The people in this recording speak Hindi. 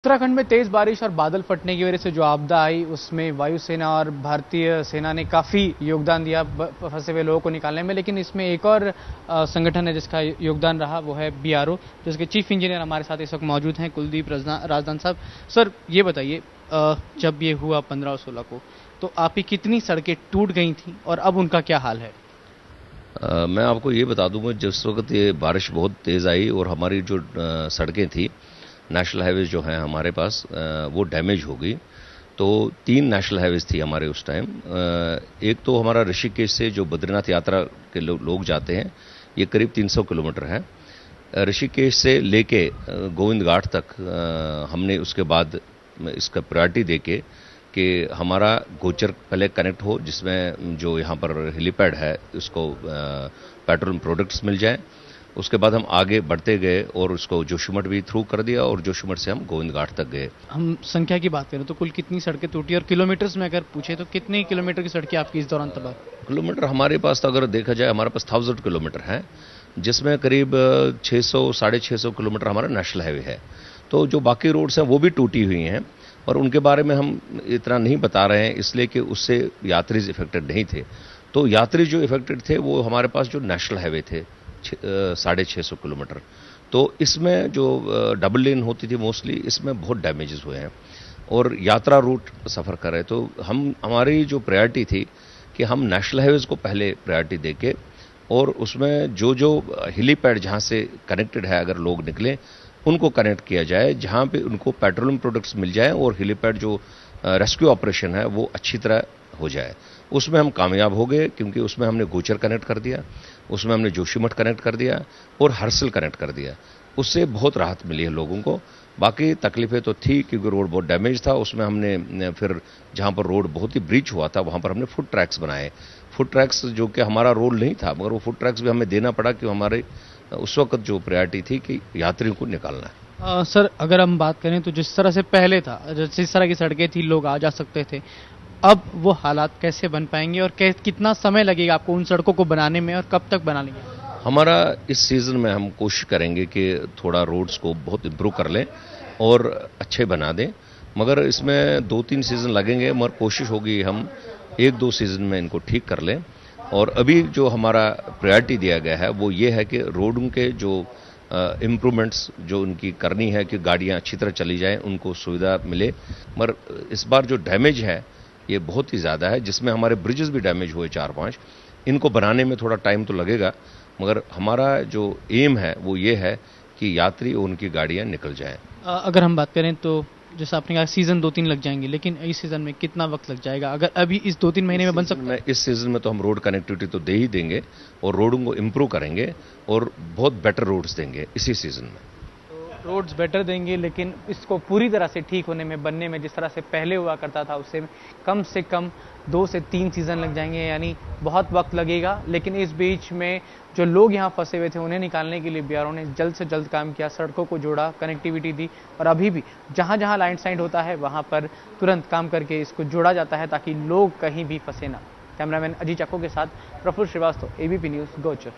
उत्तराखंड में तेज बारिश और बादल फटने की वजह से जो आपदा आई उसमें वायुसेना और भारतीय सेना ने काफी योगदान दिया फंसे हुए लोगों को निकालने में। लेकिन इसमें एक और संगठन है जिसका योगदान रहा, वो है बीआरओ, जिसके चीफ इंजीनियर हमारे साथ इस वक्त मौजूद हैं, कुलदीप राजदान साहब। सर ये बताइए, जब ये हुआ 15 और 16 को, तो आपकी कितनी सड़कें टूट गई थी और अब उनका क्या हाल है? मैं आपको ये बता दूंगा, जिस वक्त ये बारिश बहुत तेज़ आई और हमारी जो सड़कें थी, नेशनल हाईवेज जो हैं हमारे पास, वो डैमेज हो गई। तो 3 नेशनल हाईवेज थी हमारे उस टाइम। एक तो हमारा ऋषिकेश से जो बद्रीनाथ यात्रा के लोग जाते हैं, ये करीब 300 किलोमीटर है। ऋषिकेश से लेके गोविंद घाट तक हमने उसके बाद इसका प्रायोरिटी देके कि हमारा गोचर पहले कनेक्ट हो, जिसमें जो यहाँ पर हेलीपैड है उसको पेट्रोलियम प्रोडक्ट्स मिल जाए। उसके बाद हम आगे बढ़ते गए और उसको जोशीमठ भी थ्रू कर दिया और जोशीमठ से हम गोविंद घाट तक गए। हम संख्या की बात करें तो कुल कितनी सड़कें टूटी, और किलोमीटर्स में अगर पूछे तो कितने किलोमीटर की सड़कें आपकी इस दौरान तबाह? किलोमीटर हमारे पास तो अगर देखा जाए, हमारे पास 1000 किलोमीटर है, जिसमें करीब 600 650 किलोमीटर हमारा नेशनल हाईवे है। तो जो बाकी रोड्स हैं वो भी टूटी हुई हैं, और उनके बारे में हम इतना नहीं बता रहे हैं इसलिए कि उससे यात्री इफेक्टेड नहीं थे। तो यात्री जो इफेक्टेड थे वो हमारे पास जो नेशनल हाईवे थे 650 किलोमीटर। तो इसमें जो डबल लेन होती थी मोस्टली, इसमें बहुत डैमेजेस हुए हैं और यात्रा रूट सफ़र कर रहे। तो हमारी जो प्रायोरिटी थी कि हम नेशनल हाईवेज को पहले प्रायोरिटी देके, और उसमें जो जो हेलीपैड जहाँ से कनेक्टेड है अगर लोग निकलें उनको कनेक्ट किया जाए, जहाँ पे उनको पेट्रोलियम प्रोडक्ट्स मिल जाएं और हेलीपैड जो रेस्क्यू ऑपरेशन है वो अच्छी तरह हो जाए। उसमें हम कामयाब हो गए, क्योंकि उसमें हमने गोचर कनेक्ट कर दिया, उसमें हमने जोशीमठ कनेक्ट कर दिया और हर्सिल कनेक्ट कर दिया। उससे बहुत राहत मिली है लोगों को। बाकी तकलीफें तो थी क्योंकि रोड बहुत डैमेज था। उसमें हमने फिर जहाँ पर रोड बहुत ही ब्रीच हुआ था वहाँ पर हमने फुट ट्रैक्स बनाए। फुट ट्रैक्स जो कि हमारा रोल नहीं था, मगर वो फुट ट्रैक्स भी हमें देना पड़ा, कि हमारे उस वक्त जो प्रायोरिटी थी कि यात्रियों को निकालना है। सर अगर हम बात करें तो जिस तरह से पहले था, जिस तरह की सड़कें थी, लोग आ जा सकते थे, अब वो हालात कैसे बन पाएंगे और कितना समय लगेगा आपको उन सड़कों को बनाने में, और कब तक बना लेंगे? हमारा इस सीज़न में हम कोशिश करेंगे कि थोड़ा रोड्स को बहुत इम्प्रूव कर लें और अच्छे बना दें, मगर इसमें 2-3 सीज़न लगेंगे, मगर कोशिश होगी हम 1-2 सीज़न में इनको ठीक कर लें। और अभी जो हमारा प्रायोरिटी दिया गया है वो ये है कि रोडों के जो इम्प्रूवमेंट्स जो उनकी करनी है कि गाड़ियाँ अच्छी तरह चली जाएं, उनको सुविधा मिले। मगर इस बार जो डैमेज है ये बहुत ही ज़्यादा है, जिसमें हमारे ब्रिजेस भी डैमेज हुए 4-5। इनको बनाने में थोड़ा टाइम तो लगेगा, मगर हमारा जो एम है वो ये है कि यात्री और उनकी गाड़ियाँ निकल जाएं। अगर हम बात करें तो जैसा आपने कहा सीजन 2-3 लग जाएंगे, लेकिन इस सीजन में कितना वक्त लग जाएगा अगर अभी इस 2-3 महीने में बन सकता है? इस सीजन में तो हम रोड कनेक्टिविटी तो दे ही देंगे और रोडों को इम्प्रूव करेंगे और बहुत बेटर रोड्स देंगे इसी सीजन में। रोड्स बेटर देंगे, लेकिन इसको पूरी तरह से ठीक होने में, बनने में, जिस तरह से पहले हुआ करता था उससे कम से कम 2 से 3 सीजन लग जाएंगे, यानी बहुत वक्त लगेगा। लेकिन इस बीच में जो लोग यहाँ फंसे हुए थे उन्हें निकालने के लिए बीआरओ ने जल्द से जल्द काम किया, सड़कों को जोड़ा, कनेक्टिविटी दी, और अभी भी जहाँ जहाँ लैंडस्लाइड होता है वहाँ पर तुरंत काम करके इसको जोड़ा जाता है ताकि लोग कहीं भी फंसे ना। कैमरामैन अजीत चक्को के साथ प्रफुल्ल श्रीवास्तव, एबीपी न्यूज़, गोचर।